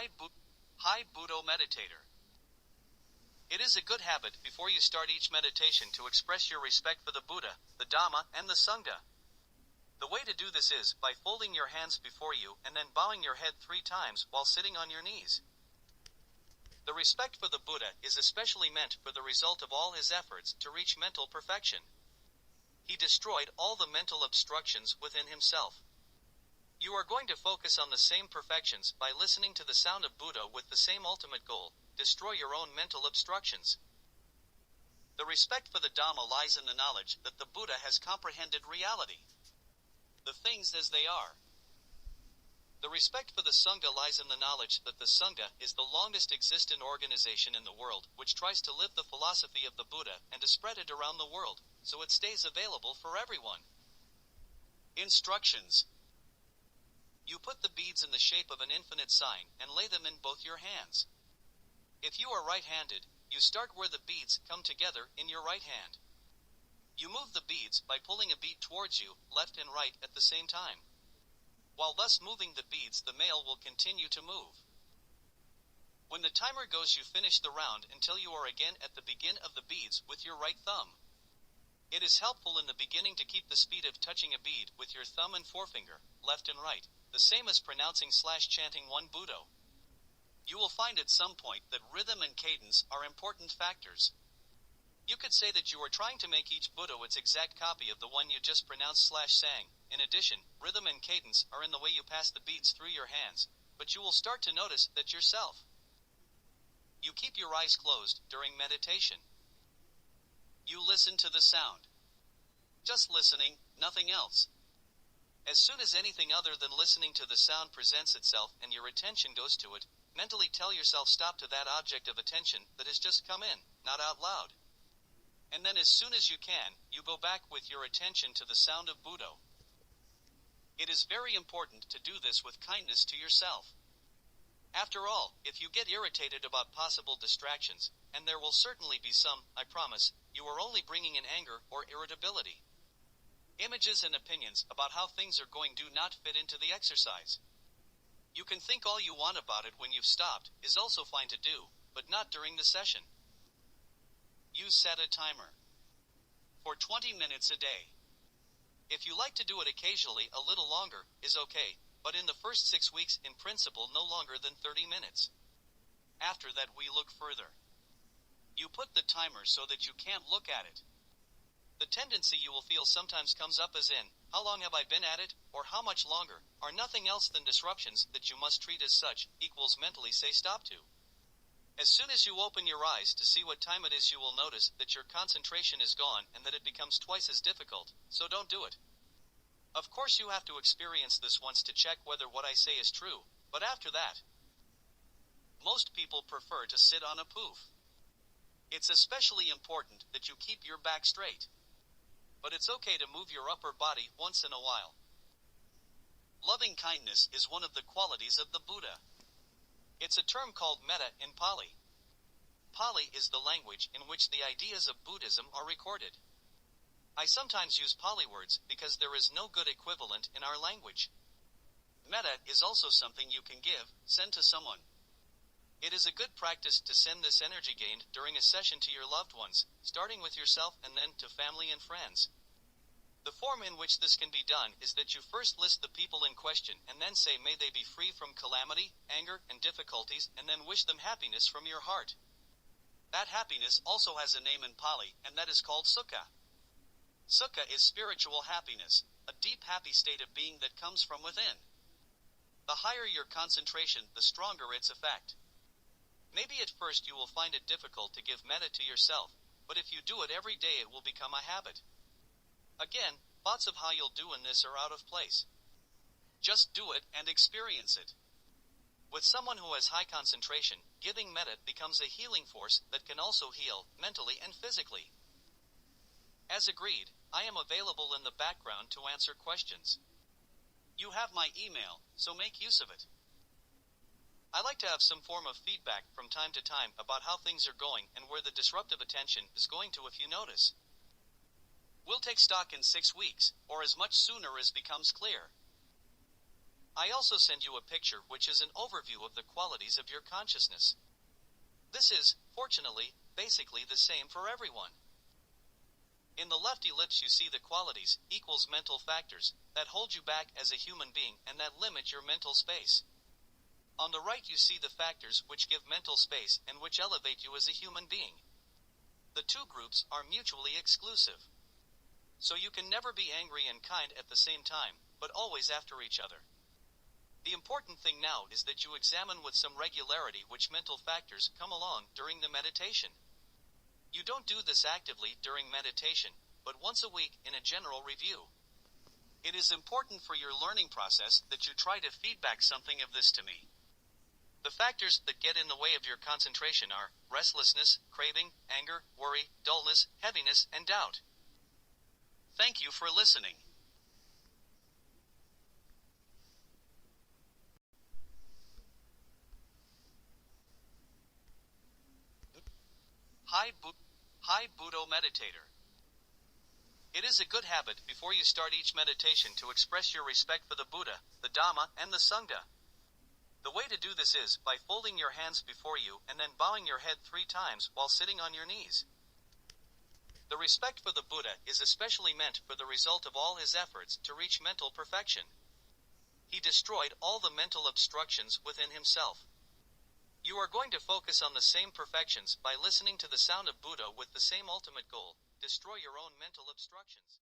Hi Buddho Meditator. It is a good habit before you start each meditation to express your respect for the Buddha, the Dhamma, and the Sangha. The way to do this is by folding your hands before you and then bowing your head 3 times while sitting on your knees. The respect for the Buddha is especially meant for the result of all his efforts to reach mental perfection. He destroyed all the mental obstructions within himself. You are going to focus on the same perfections by listening to the sound of Buddha with the same ultimate goal: destroy your own mental obstructions. The respect for the Dhamma lies in the knowledge that the Buddha has comprehended reality, the things as they are. The respect for the Sangha lies in the knowledge that the Sangha is the longest existent organization in the world which tries to live the philosophy of the Buddha and to spread it around the world, so it stays available for everyone. Instructions. You put the beads in the shape of an infinite sign and lay them in both your hands. If you are right-handed, you start where the beads come together in your right hand. You move the beads by pulling a bead towards you, left and right at the same time. While thus moving the beads, the male will continue to move. When the timer goes, you finish the round until you are again at the begin of the beads with your right thumb. It is helpful in the beginning to keep the speed of touching a bead with your thumb and forefinger, left and right, the same as pronouncing/chanting one Buddho. You will find at some point that rhythm and cadence are important factors. You could say that you are trying to make each Buddho its exact copy of the one you just pronounced/sang. In addition, rhythm and cadence are in the way you pass the beads through your hands, but you will start to notice that yourself. You keep your eyes closed during meditation. You listen to the sound. Just listening, nothing else. As soon as anything other than listening to the sound presents itself and your attention goes to it, mentally tell yourself stop to that object of attention that has just come in, not out loud. And then as soon as you can, you go back with your attention to the sound of Buddho. It is very important to do this with kindness to yourself. After all, if you get irritated about possible distractions, and there will certainly be some, I promise, you are only bringing in anger or irritability. Images and opinions about how things are going do not fit into the exercise. You can think all you want about it when you've stopped, is also fine to do, but not during the session. You set a timer for 20 minutes a day. If you like to do it occasionally, a little longer is okay, but in the first 6 weeks, in principle, no longer than 30 minutes. After that, we look further. You put the timer so that you can't look at it. The tendency you will feel sometimes comes up as in, how long have I been at it, or how much longer, are nothing else than disruptions that you must treat as such, equals mentally say stop to. As soon as you open your eyes to see what time it is, you will notice that your concentration is gone and that it becomes twice as difficult, so don't do it. Of course you have to experience this once to check whether what I say is true, but after that, most people prefer to sit on a poof. It's especially important that you keep your back straight. But it's okay to move your upper body once in a while. Loving kindness is one of the qualities of the Buddha. It's a term called metta in Pali. Pali is the language in which the ideas of Buddhism are recorded. I sometimes use Pali words because there is no good equivalent in our language. Metta is also something you can give, send to someone. It is a good practice to send this energy gained during a session to your loved ones, starting with yourself and then to family and friends. The form in which this can be done is that you first list the people in question and then say may they be free from calamity, anger, and difficulties, and then wish them happiness from your heart. That happiness also has a name in Pali, and that is called sukha. Sukha is spiritual happiness, a deep happy state of being that comes from within. The higher your concentration, the stronger its effect. Maybe at first you will find it difficult to give metta to yourself, but if you do it every day it will become a habit. Again, thoughts of how you'll do in this are out of place. Just do it and experience it. With someone who has high concentration, giving metta becomes a healing force that can also heal, mentally and physically. As agreed, I am available in the background to answer questions. You have my email, so make use of it. I like to have some form of feedback from time to time about how things are going and where the disruptive attention is going to if you notice. We'll take stock in 6 weeks, or as much sooner as becomes clear. I also send you a picture which is an overview of the qualities of your consciousness. This is, fortunately, basically the same for everyone. In the left ellipse you see the qualities equals mental factors that hold you back as a human being and that limit your mental space. On the right you see the factors which give mental space and which elevate you as a human being. The two groups are mutually exclusive. So you can never be angry and kind at the same time, but always after each other. The important thing now is that you examine with some regularity which mental factors come along during the meditation. You don't do this actively during meditation, but once a week in a general review. It is important for your learning process that you try to feedback something of this to me. The factors that get in the way of your concentration are restlessness, craving, anger, worry, dullness, heaviness, and doubt. Thank you for listening. Hi Buddho Meditator. It is a good habit before you start each meditation to express your respect for the Buddha, the Dhamma, and the Sangha. The way to do this is by folding your hands before you and then bowing your head 3 times while sitting on your knees. The respect for the Buddha is especially meant for the result of all his efforts to reach mental perfection. He destroyed all the mental obstructions within himself. You are going to focus on the same perfections by listening to the sound of Buddha with the same ultimate goal, destroy your own mental obstructions.